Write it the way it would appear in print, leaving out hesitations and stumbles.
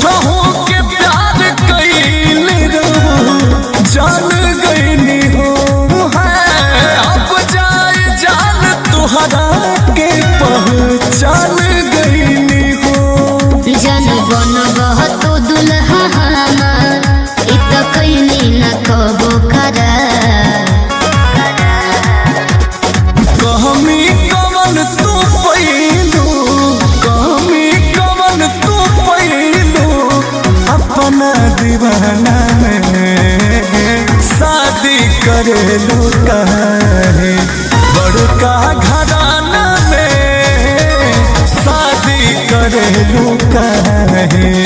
झूठा हो के प्यार कैले जान गईनी हो है अब जाए जान तुहरा के पहचान गईनी हो जन बन बहुत दुल्हा हमार इत कैनी न कबो करा कहमी कवन तू पैलू कहमी कवन तू पैलू अपना दीवाना में शादी करेलू काहे बड़का घराना में शादी करेलू काहे